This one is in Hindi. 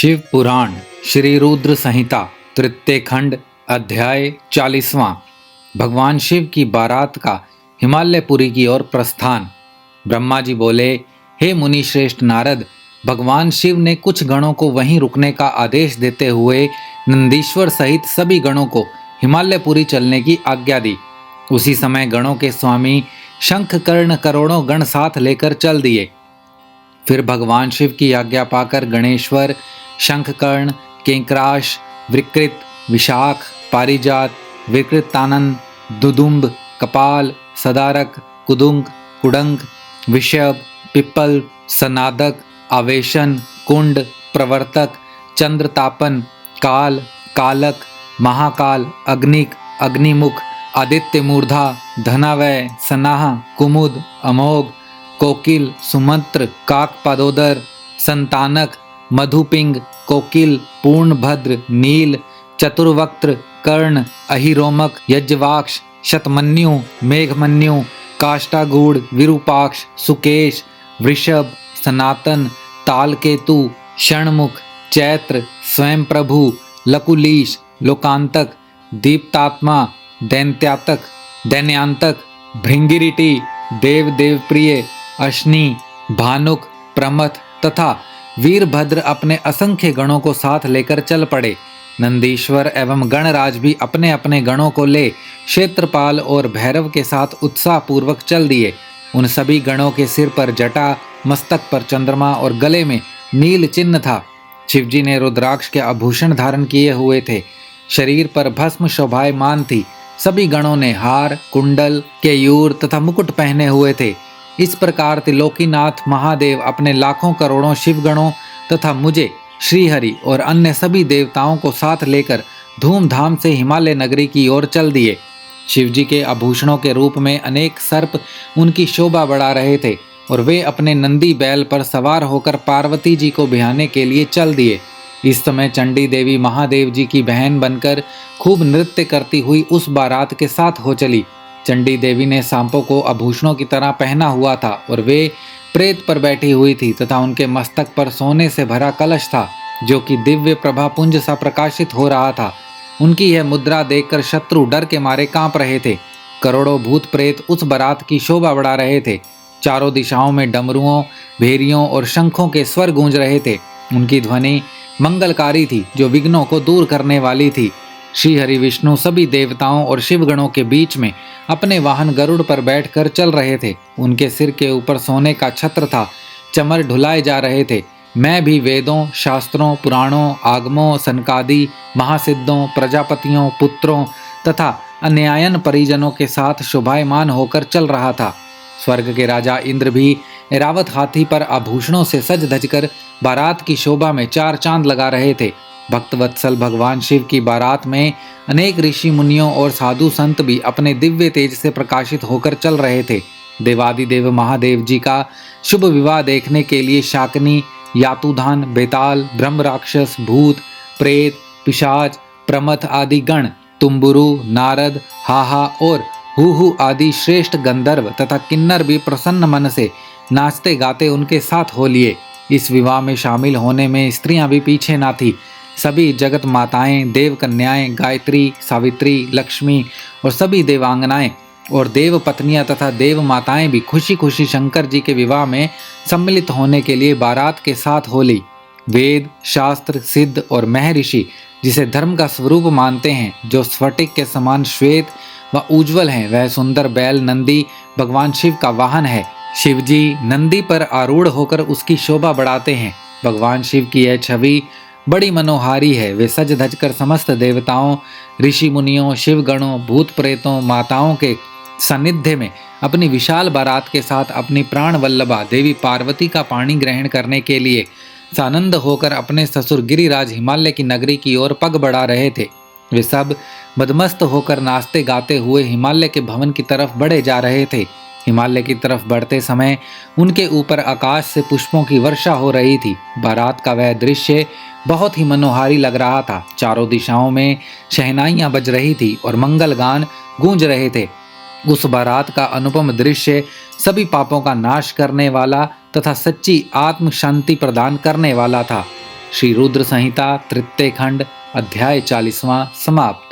शिव पुराण श्री रुद्र संहिता तृतीय खंड अध्याय 40वां। भगवान शिव की बारात का हिमालयपुरी की ओर प्रस्थान। ब्रह्मा जी बोले, हे मुनि श्रेष्ठ नारद, भगवान शिव ने कुछ गणों को वहीं रुकने का आदेश देते हुए नंदीश्वर सहित सभी गणों को हिमालयपुरी चलने की आज्ञा दी। उसी समय गणों के स्वामी शंखकर्ण करोड़ों गण साथ लेकर चल दिए। फिर भगवान शिव की आज्ञा पाकर गणेश्वर, शंखकर्ण, केंकराश, विकृत, विशाख, पारिजात, विकृतानंद, दुदुम्ब, कपाल, सदारक, कुदुंक, कुडंक, विषभ, पिप्पल, सनादक, आवेशन, कुंड, प्रवर्तक, चंद्रतापन, काल, कालक, महाकाल, अग्निक, अग्निमुख, आदित्य मूर्धा, धनावय, सनाह, कुमुद, अमोघ, कोकिल, सुमंत्र, काकपादोदर, संतानक, मधुपिंग, कोकिल, पूर्णभद्र, नील, चतुर्वक्त्र, कर्ण, अहिरोमक, यज्वाक्ष, शतमन्यु, मेघमन्यु, काष्टागूढ़, विरूपाक्ष, सुकेश, वृषभ, सनातन, तालकेतु, षणमुख, चैत्र, स्वयं प्रभु, लकुलीश, लोकांतक, दीप्तात्मा, दैत्यातक, दैन्यांतक, भृंगिरिटी, देव देवप्रिय, अश्नि, भानुक, प्रमथ तथा वीरभद्र अपने असंख्य गणों को साथ लेकर चल पड़े। नंदीश्वर एवं गणराज भी अपने अपने गणों को ले क्षेत्रपाल और भैरव के साथ उत्साह पूर्वक चल दिए। उन सभी गणों के सिर पर जटा, मस्तक पर चंद्रमा और गले में नील चिन्ह था। शिवजी ने रुद्राक्ष के आभूषण धारण किए हुए थे। शरीर पर भस्म शोभायमान थी। सभी गणों ने हार, कुंडल, केयूर तथा मुकुट पहने हुए थे। इस प्रकार त्रिलोकीनाथ महादेव अपने लाखों करोड़ों शिवगणों तथा मुझे, श्रीहरि और अन्य सभी देवताओं को साथ लेकर धूमधाम से हिमालय नगरी की ओर चल दिए। शिवजी के आभूषणों के रूप में अनेक सर्प उनकी शोभा बढ़ा रहे थे और वे अपने नंदी बैल पर सवार होकर पार्वती जी को बिहाने के लिए चल दिए। इस समय चंडी देवी महादेव जी की बहन बनकर खूब नृत्य करती हुई उस बारात के साथ हो चली। चंडी देवी ने सांपों को आभूषणों की तरह पहना हुआ था और वे प्रेत पर बैठी हुई थी तथा उनके मस्तक पर सोने से भरा कलश था जो कि दिव्य प्रभा पुंज सा प्रकाशित हो रहा था। उनकी यह मुद्रा देखकर शत्रु डर के मारे कांप रहे थे। करोड़ों भूत प्रेत उस बारात की शोभा बढ़ा रहे थे। चारों दिशाओं में डमरुओं, भेरियों और शंखों के स्वर गूंज रहे थे। उनकी ध्वनि मंगलकारी थी जो विघ्नों को दूर करने वाली थी। श्री हरि विष्णु सभी देवताओं और शिवगणों के बीच में अपने वाहन गरुड़ पर बैठकर चल रहे थे। उनके सिर के ऊपर सोने का छत्र था। चमर ढुलाए जा रहे थे। मैं भी वेदों, शास्त्रों, पुराणों, आगमों, सनकादि, महासिद्धों, प्रजापतियों, पुत्रों तथा अन्यायन परिजनों के साथ शोभायमान होकर चल रहा था। स्वर्ग के राजा इंद्र भी ऐरावत हाथी पर आभूषणों से सज धजकर बारात की शोभा में चार चांद लगा रहे थे। भक्तवत्सल भगवान शिव की बारात में अनेक ऋषि मुनियों और साधु संत भी अपने दिव्य तेज से प्रकाशित होकर चल रहे थे। देवादिदेव महादेव जी का शुभ विवाह देखने के लिए शाकनी, यातुधान, बेताल, ब्रह्म राक्षस, भूत, प्रेत, पिशाच, प्रमथ आदि गण, तुम्बुरु, नारद, हाहा और हूहू आदि श्रेष्ठ गंधर्व तथा किन्नर भी प्रसन्न मन से नाचते गाते उनके साथ हो लिए। इस विवाह में शामिल होने में स्त्रियां भी पीछे ना थी। सभी जगत माताएं, देव कन्याएं, गायत्री, सावित्री, लक्ष्मी और सभी देवांगनाएं और देव पत्नियां तथा देव माताएं भी खुशी खुशी शंकर जी के विवाह में सम्मिलित होने के लिए बारात के साथ हो ली। वेद, शास्त्र, सिद्ध और महर्षि जिसे धर्म का स्वरूप मानते हैं, जो स्फटिक के समान श्वेत व उज्ज्वल हैं, वह सुंदर बैल नंदी भगवान शिव का वाहन है। शिवजी नंदी पर आरूढ़ होकर उसकी शोभा बढ़ाते हैं। भगवान शिव की यह छवि बड़ी मनोहारी है। वे सज धजकर समस्त देवताओं, ऋषि मुनियों, शिवगणों, भूत प्रेतों, माताओं के सानिध्य में अपनी विशाल बारात के साथ अपनी प्राण वल्लभा देवी पार्वती का पाणी ग्रहण करने के लिए सानंद होकर अपने ससुर गिरिराज हिमालय की नगरी की ओर पग बढ़ा रहे थे। वे सब मदमस्त होकर नाचते गाते हुए हिमालय के भवन की तरफ बढ़े जा रहे थे। हिमालय की तरफ बढ़ते समय उनके ऊपर आकाश से पुष्पों की वर्षा हो रही थी। बारात का वह दृश्य बहुत ही मनोहारी लग रहा था। चारों दिशाओं में शहनाइयां बज रही थी और मंगल गान गूंज रहे थे। उस बारात का अनुपम दृश्य सभी पापों का नाश करने वाला तथा सच्ची आत्म शांति प्रदान करने वाला था। श्री रुद्र संहिता तृतीय खंड अध्याय 40वां समाप्त।